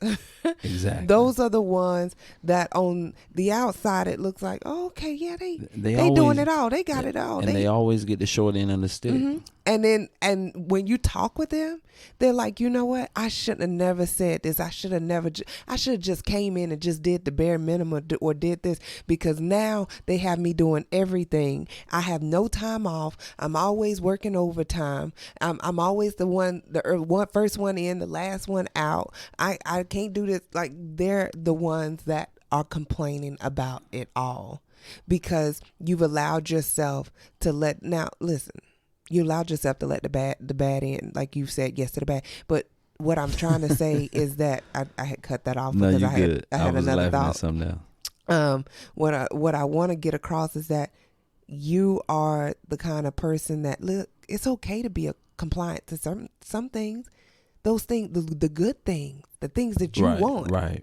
Exactly. Those are the ones that on the outside it looks like, oh, okay, yeah, they always, doing it all. They got it all. And they always get the short end of the stick. And when you talk with them, they're like, you know what? I shouldn't have never said this. I should have just came in and just did the bare minimum or did this, because now they have me doing everything. I have no time off. I'm always working overtime. I'm always the first one in, the last one out. I can't do this. Like, they're the ones that are complaining about it all. because you've allowed yourself to let, now listen, you allowed yourself to let the bad in, like you said yes to the bad. But what I'm trying to say is that I had cut that off No, because you I good. had was another laughing at thought. something else. What I want to get across is that you are the kind of person that, look, it's okay to be a compliant to some things, those things, the good things, the things that you want. Right.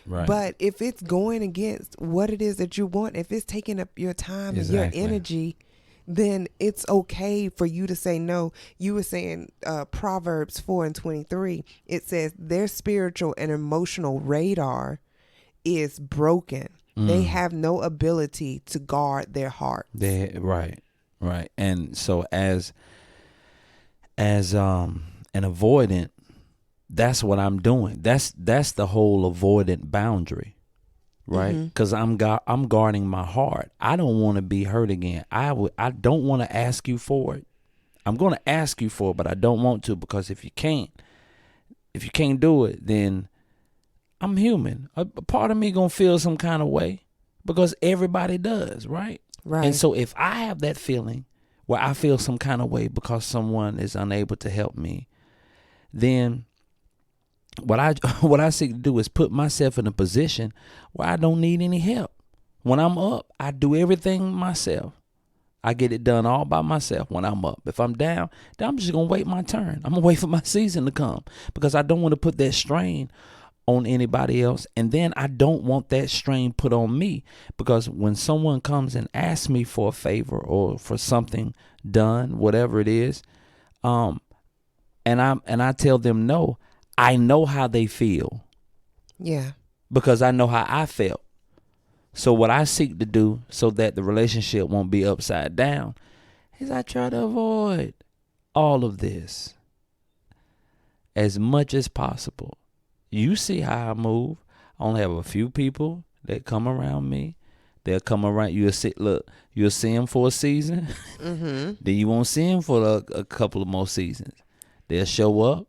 But if it's going against what it is that you want, if it's taking up your time Exactly. and your energy, then it's okay for you to say no. You were saying Proverbs 4:23. It says their spiritual and emotional radar is broken. They have no ability to guard their hearts. Right. And so as an avoidant, that's what I'm doing. That's the whole avoidant boundary, right? Because I'm guarding my heart. I don't want to be hurt again. I don't want to ask you for it. I'm going to ask you for it, but I don't want to, because if you can't do it, then I'm human. A part of me gonna feel some kind of way, because everybody does, right? Right. And so if I have that feeling where I feel some kind of way because someone is unable to help me, then what I seek to do is put myself in a position where I don't need any help. When I'm up, I do everything myself. I get it done all by myself when I'm up. If I'm down, then I'm just gonna wait my turn. I'm gonna wait for my season to come, because I don't want to put that strain on anybody else, and then I don't want that strain put on me, because when someone comes and asks me for a favor or for something done, whatever it is, and I tell them no, I know how they feel. Yeah. Because I know how I felt. So what I seek to do so that the relationship won't be upside down is I try to avoid all of this as much as possible. You see how I move. I only have a few people that come around me. They'll come around. You'll see them for a season. Then you won't see them for a couple of more seasons. They'll show up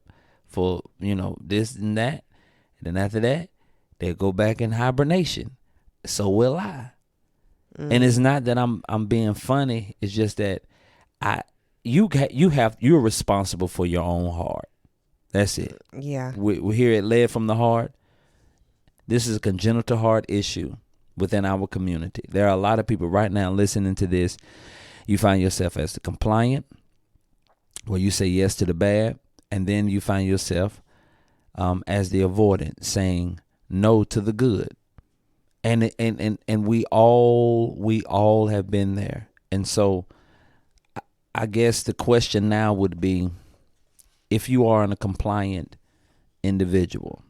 for, this and that. And then after that, they'll go back in hibernation. So will I. And it's not that I'm being funny. It's just that you're responsible for your own heart. That's it. Yeah. We hear it led from the heart. This is a congenital heart issue within our community. There are a lot of people right now listening to this. You find yourself as the compliant, where you say yes to the bad, and then you find yourself as the avoidant, saying no to the good. And we all have been there. And so I guess the question now would be, if you are a compliant individual,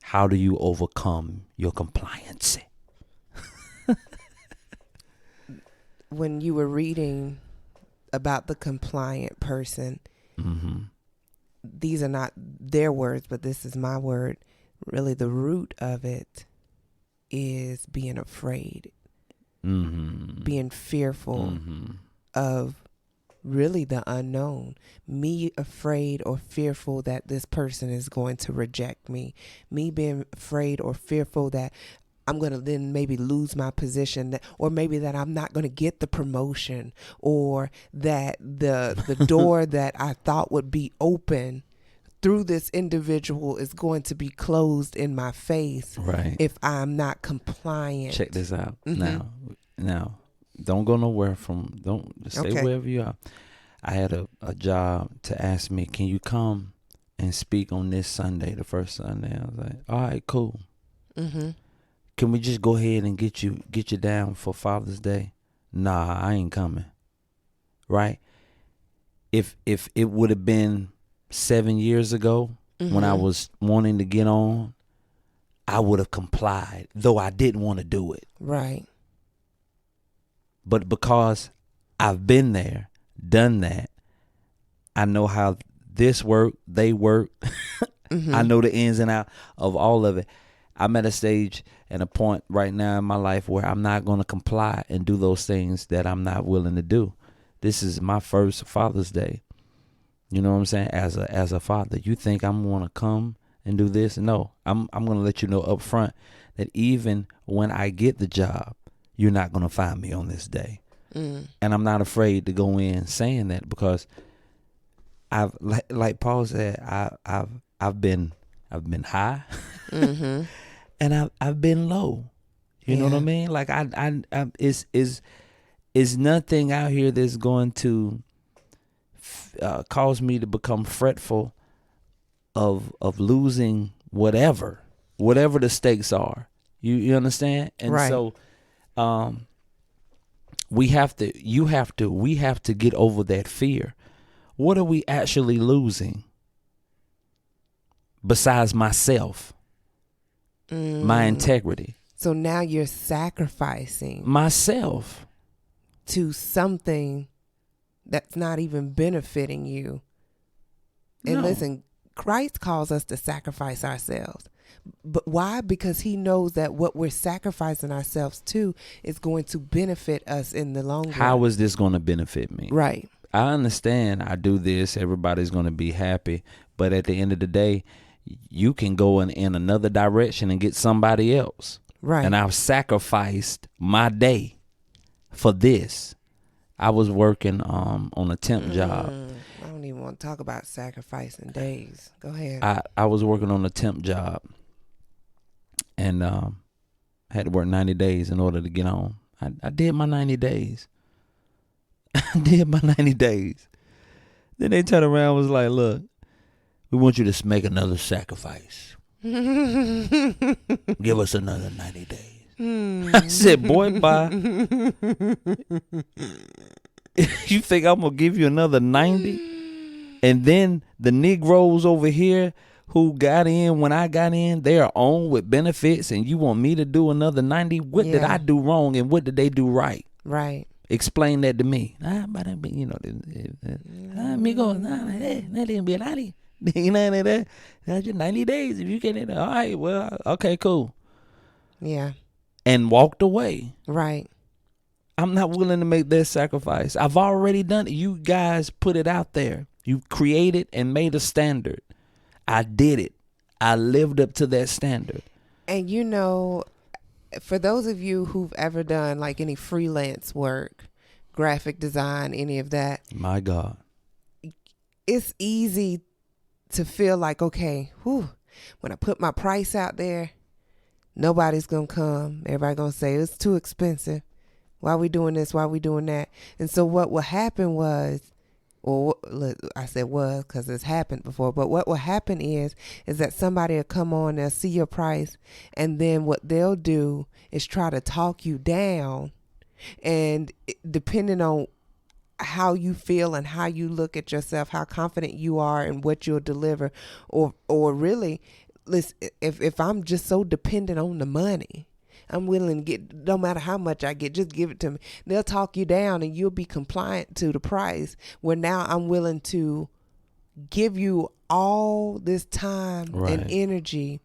how do you overcome your compliancy? When you were reading about the compliant person, these are not their words, but this is my word. Really, the root of it is being afraid, being fearful of really the unknown, me afraid or fearful that this person is going to reject me being afraid or fearful that I'm going to then maybe lose my position, or maybe that I'm not going to get the promotion, or that the door that I thought would be open through this individual is going to be closed in my face, right, if I'm not compliant. Check this out. Now, don't go nowhere don't stay wherever you are. I had a job to ask me, can you come and speak on this Sunday, the first Sunday? I was like, all right, cool. Can we just go ahead and get you down for Father's Day? Nah, I ain't coming. Right? If it would have been 7 years ago, when I was wanting to get on, I would have complied, though I didn't want to do it. Right. But because I've been there, done that, I know how this work, they work. I know the ins and outs of all of it. I'm at a stage and a point right now in my life where I'm not going to comply and do those things that I'm not willing to do. This is my first Father's Day. You know what I'm saying? As a father, you think I'm going to come and do this? No, I'm going to let you know up front that even when I get the job, you're not going to find me on this day. And I'm not afraid to go in saying that, because I've like Paul said, I've been high, Mm-hmm. and I've been low. You know what I Yeah. mean? Like it's nothing out here that's going to cause me to become fretful of losing whatever the stakes are. You understand? And Right. so we have to get over that fear. What are we actually losing besides myself, my integrity, So now you're sacrificing myself? to something that's not even benefiting you. And No. listen, Christ calls us to sacrifice ourselves. But why? Because he knows that what we're sacrificing ourselves to is going to benefit us in the long run. How is this going to benefit me? Right. I understand I do this, everybody's going to be happy. But at the end of the day, you can go in another direction and get somebody else. Right. And I've sacrificed my day for this. I was working on a temp job. I don't even want to talk about sacrificing days. Go ahead. I was working on a temp job, and had to work 90 days in order to get on. I did my 90 days. I did my 90 days. Then they turned around and was like, look, we want you to make another sacrifice. Give us another 90 days. I said, boy, bye. You think I'm going to give you another 90? And then the Negroes over here who got in when I got in, they are on with benefits, and you want me to do another 90? What did I do wrong, and what did they do right? Right. Explain that to me. You know, amigo, that didn't be 90. You know that? That's just 90 days. If you get it, all right, well, okay, cool. Yeah. And walked away. Right. I'm not willing to make that sacrifice. I've already done it. You guys put it out there. You created and made a standard. I did it. I lived up to that standard. And you know, for those of you who've ever done like any freelance work, graphic design, any of that, My God. it's easy to feel like, okay, when I put my price out there, nobody's going to come. Everybody going to say it's too expensive. Why are we doing this? Why are we doing that? And so what will happen was, or I said was because it's happened before, but what will happen is that somebody will come on, they'll see your price, and then what they'll do is try to talk you down. And depending on how you feel and how you look at yourself, how confident you are in what you'll deliver, or really, listen, if I'm just so dependent on the money, I'm willing to get, no matter how much I get, just give it to me. They'll talk you down and you'll be compliant to the price, where now I'm willing to give you all this time and energy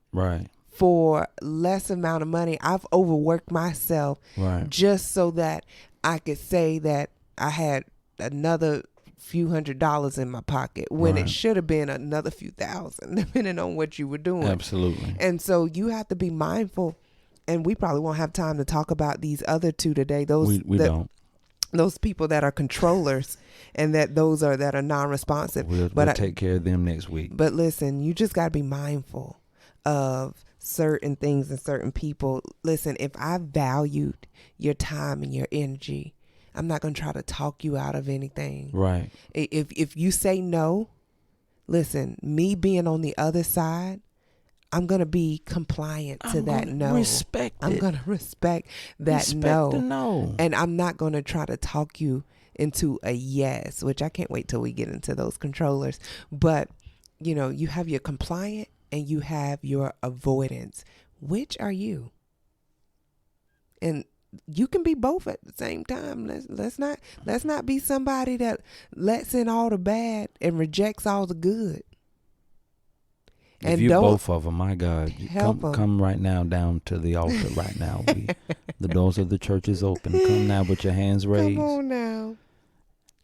for less amount of money. I've overworked myself just so that I could say that I had another few $100s in my pocket when it should have been another few thousand, depending on what you were doing. Absolutely. And so you have to be mindful. And we probably won't have time to talk about these other two today. Those we don't. Those people that are controllers and that are non-responsive. We'll take care of them next week. But listen, you just got to be mindful of certain things and certain people. Listen, if I valued your time and your energy, I'm not going to try to talk you out of anything. Right. If you say no, listen, me being on the other side, I'm going to be compliant to that no. I'm going to respect that no. And I'm not going to try to talk you into a yes, which I can't wait till we get into those controllers. But, you know, you have your compliant and you have your avoidance. Which are you? And you can be both at the same time. Let's not be somebody that lets in all the bad and rejects all the good. If and you don't both of them, my God, come right now down to the altar right now. The doors of the church is open. Come now with your hands raised. Come on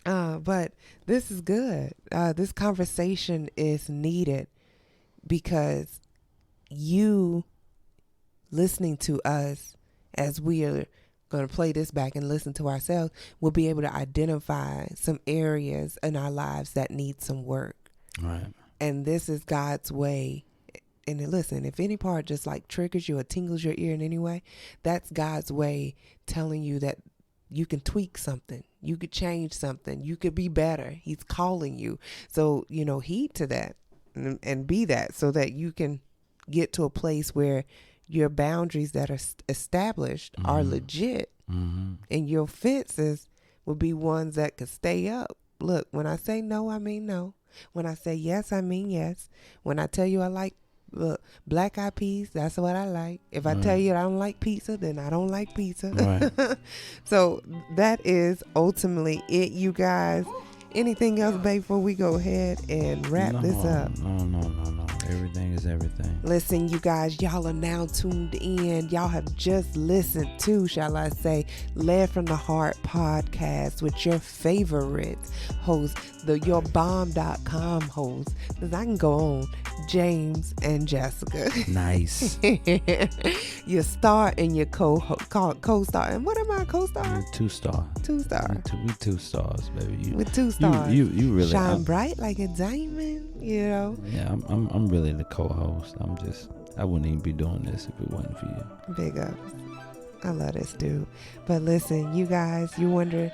now. But this is good. This conversation is needed because you listening to us as we are going to play this back and listen to ourselves, we'll be able to identify some areas in our lives that need some work. Right. And this is God's way. And listen, if any part just like triggers you or tingles your ear in any way, that's God's way telling you that you can tweak something. You could change something. You could be better. He's calling you. So, heed to that and be that, so that you can get to a place where your boundaries that are established are legit, and your fences will be ones that could stay up. Look, when I say no, I mean no. When I say yes, I mean yes. When I tell you I like black eyed peas, that's what I like. If I tell you I don't like pizza, then I don't like pizza. Right. So that is ultimately it, you guys. Anything else, babe, before we go ahead and wrap this up? No. Everything is everything. Listen, you guys, y'all are now tuned in. Y'all have just listened to, shall I say, Led from the Heart podcast with your favorite host, the yourbomb.com host. Because I can go on, James and Jessica. Nice. Your star and your co-star. And what am I, co-star? You're 2-star. 2-star. We 2 stars, baby. With 2 stars. You really shine bright like a diamond, Yeah, I'm really the co-host. I wouldn't even be doing this if it wasn't for you. Big ups. I love this dude. But listen, you guys, you wonder,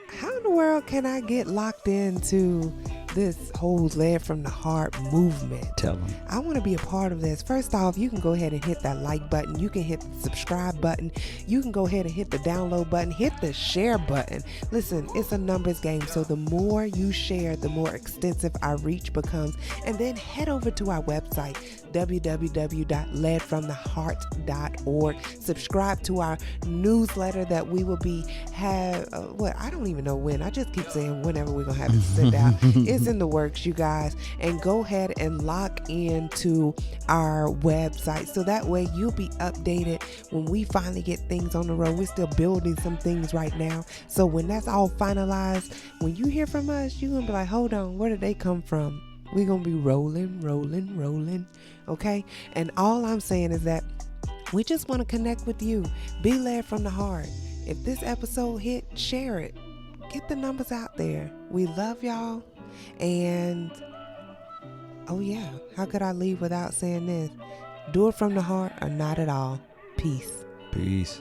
how in the world can I get locked into this whole Led from the Heart movement? Tell them. I want to be a part of this. First off, you can go ahead and hit that like button. You can hit the subscribe button. You can go ahead and hit the download button. Hit the share button. Listen, it's a numbers game. So the more you share, the more extensive our reach becomes. And then head over to our website, www.ledfromtheheart.org. Subscribe to our newsletter that we will be I don't even know when. I just keep saying whenever we're going to have it sent out. It's in the works, you guys. And go ahead and lock into our website, so that way you'll be updated when we finally get things on the road. We're still building some things right now. So when that's all finalized, when you hear from us, you're going to be like, hold on, where did they come from? We're going to be rolling. Okay? And all I'm saying is that we just want to connect with you. Be led from the heart. If this episode hit, share it. Get the numbers out there. We love y'all. And oh yeah, how could I leave without saying this? Do it from the heart or not at all. Peace. Peace.